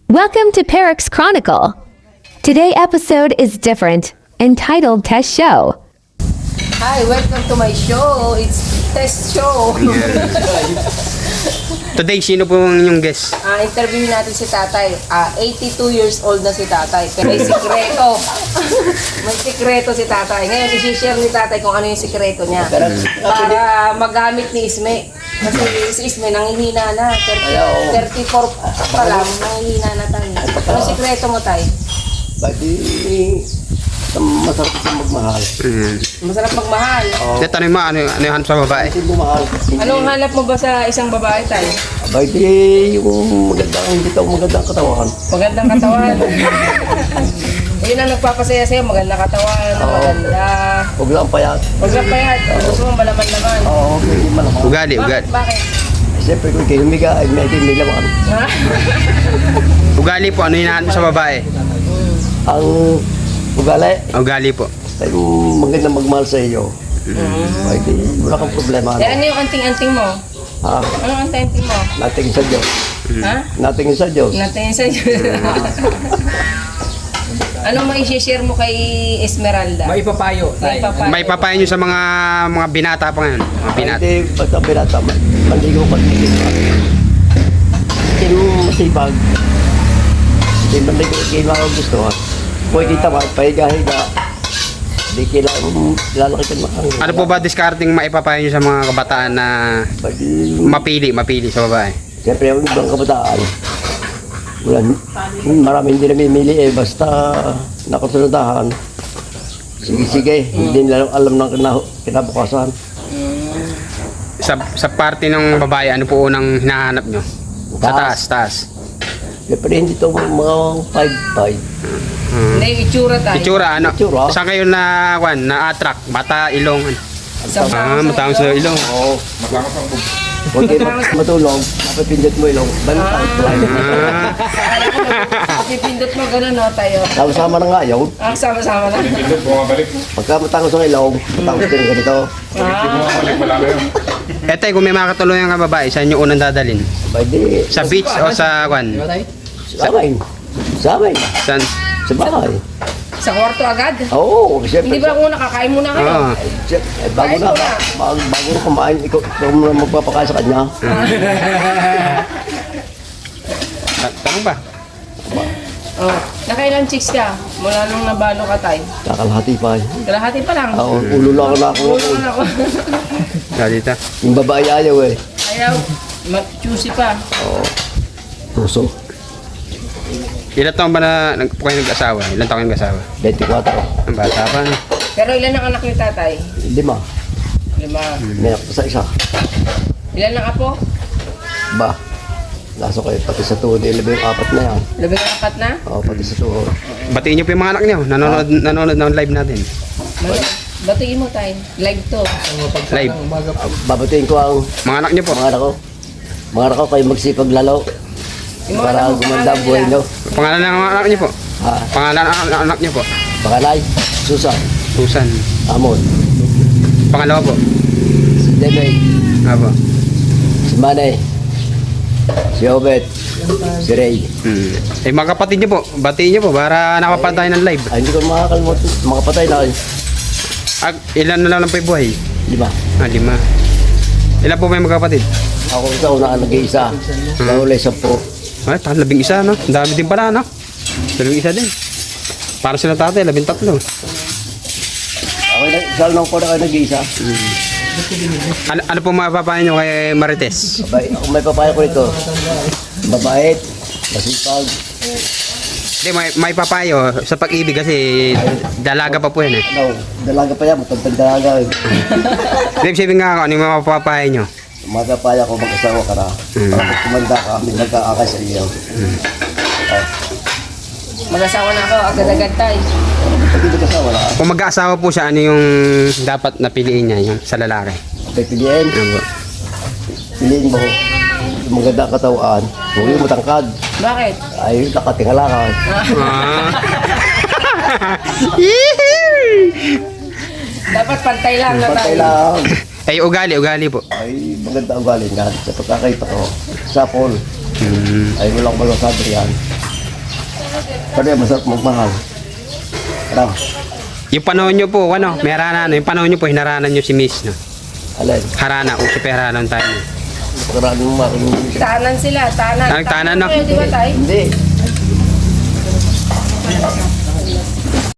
Welcome to Perik's Chronicle. Today episode is different, entitled Test Show. Hi, welcome to my show. It's test show. Today, sino po yung guest? Interview natin si tatay. 82 years old na si tatay. Pero may sikreto. May sikreto si tatay. Ngayon, isi-share ni tatay kung ano yung sikreto niya. Para magamit ni Isme. Kasi si Isme nangihina na. 34 pa lang, nangihina na tayo. Anong sikreto mo, tay? Bagi masarap siya magmahal. Masarap magmahal. Tanong mo, ano yung hanap sa babae? Kasi bumahal. Anong hanap mo ba sa isang babae, tay? Bagi yung hindi tao magandang katawan. Magandang katawan. Yun ang nagpapasaya sa'yo, magandang katawan, maganda. Huwag lang payat. Huwag lang payat, gusto mo malaman-laman. Oo, hindi malaman. Ugali. Bakit? Siyempre kung kayo humiga, ay may laman. Ha? Ugali po, ano yung hanap sa babae? Ang ugali Ugali po. ay magandang magmahal sa iyo. Bagi wala kang problema. Eh, ano yung anting-anting mo? Ha? Anong anting-anting mo? Natingin sa Diyos. Ha? Natingin sa Diyos. Natingin sa Anong mai-share mo kay Esmeralda? May papayo. May papayo. May papayo nyo sa mga binata pa ngayon. Mga binata. Hindi, basta pinata, mandigo ka hindi mo masipag. Hindi mandigo, hindi mo ako gusto. Pwede tama, pahiga-higa. Hindi kailangan lalaki ka makang. Ano po ba discarding maipapayo nyo sa mga kabataan na mapili sa babae? Siyempre, yung ibang kabataan, marami hindi namimili basta nakasunadahan. Sige, hindi nila alam ng kinabukasan. Sa parte ng babae, ano po unang hinahanap nyo? Sa taas. Siyempre, hindi ito mga 5'5". Hindi, yung itsura tayo. Itsura, ano? Itsura? Saan kayo na-attract? Mata, ilong? Sa Matawang sa ilong. Oo. Huwag kayo matulog, napipindot mo ilong, balitan. Pipindot mo gano'n, no, tayo. Sama-sama na nga yun. Sama-sama na. Pagka matangos ang ilong, matangos din ganito. Etay, kung may makatulungan ka babae, saan nyo unang dadalhin? Pwede, Sa beach o sa sa amin. Sa amin. Saan? Sa bahay. Sa kwarto agad? Oo, siyempre. Hindi ba muna kakain muna kayo? Oo. Bago na kumain, ikaw na magpapakain sa kanya. Tanong ba? Oh. Nakailang chicks ka? Mula nung nabalo ka, tay? Kakalahati pa. Kalahati pa lang. Oo, ulo lang na ako. Ulo na ako. Dito. Yung babae ayaw Ayaw. Mag-choosy pa. Oo. Puso. Ilan taon ba na kayo nag-asawa? Ilan taon kayo nag-asawa? 24. Ang bata pa. No? Pero ilan ang anak ni tatay? 5. 5. May ako sa isa. Ilan ang apo? Ba? Nasa kayo, pati sa tuhod, 4 na yan. 14 na? Oo, pati sa tuhod. Batiin niyo po yung mga anak niyo. Nanonood ng live natin. Batiin mo tayo. Live to. Live. Babatiin ko ang Mga anak niyo po. mga anak ko. Mga anak ko, kayo magsipag lalo. Yung mga Para anak mo, gumanda ang pangalan buhay nila. nyo. Pangalan ng mga anak niyo po. Ha? Pangalan ng anak niyo po. Bakalay, Susan, Susan. Amon, Pangalawa po. si Debay, Apo. si Manay, si Obet, si Ray. Eh mga kapatid niyo po. Batiin niyo po para nakapantay ng live. Ay, hindi ko makakalimutan. Mga patay na kayo. Ilan na lang po yung buhay? 5. 5. Ilan po may magkapatid? Ako sa una nag-iisa. Nahuli 10. Ay, 11, no? Ang dami din pala, no? 11 din. Para sila tatay, 13. Ako isa lang ko na kayo nag-iisa. Ano po mapapahin nyo kay Marites? Ako may papaya ko ito. Mabait, masipag. Hindi, may papayo sa pag-ibig kasi dalaga pa po yan eh. Dalaga pa yan, matagtag dalaga. Ibig sabihin nga ano yung mapapahin nyo? Mga papaya ko, mag-asawa ka na. Para pag kumanda ka, may nagkakakay sa iyo. Mag-asawa na ako. Agad-agad tayo. Pag hindi kasama na, Kung mag-aasawa po siya, ano yung dapat napiliin niya yung sa lalaki? pipiliin. Ano po? Piliin mo. Yung maganda katawan, huwag yung matangkad. Bakit? Ay, nakatingalakan. Dapat pantay lang na Pantay tayo. lang. Ay, ugali po. Ay, maganda ugali nga. Sa pagkakita ko, sa Paul, ay walang masasabi yan. Pwede, masarap magmahal. Ano? Yung panahon nyo po, ano, may harana, yung panahon nyo po, hinaranan nyo si Miss, no? Alin? Harana, uso pa harana tayo. Pagkaraan mo makinig. Tanan sila, tanan. Tanan, no? Di ba tayo? Hindi.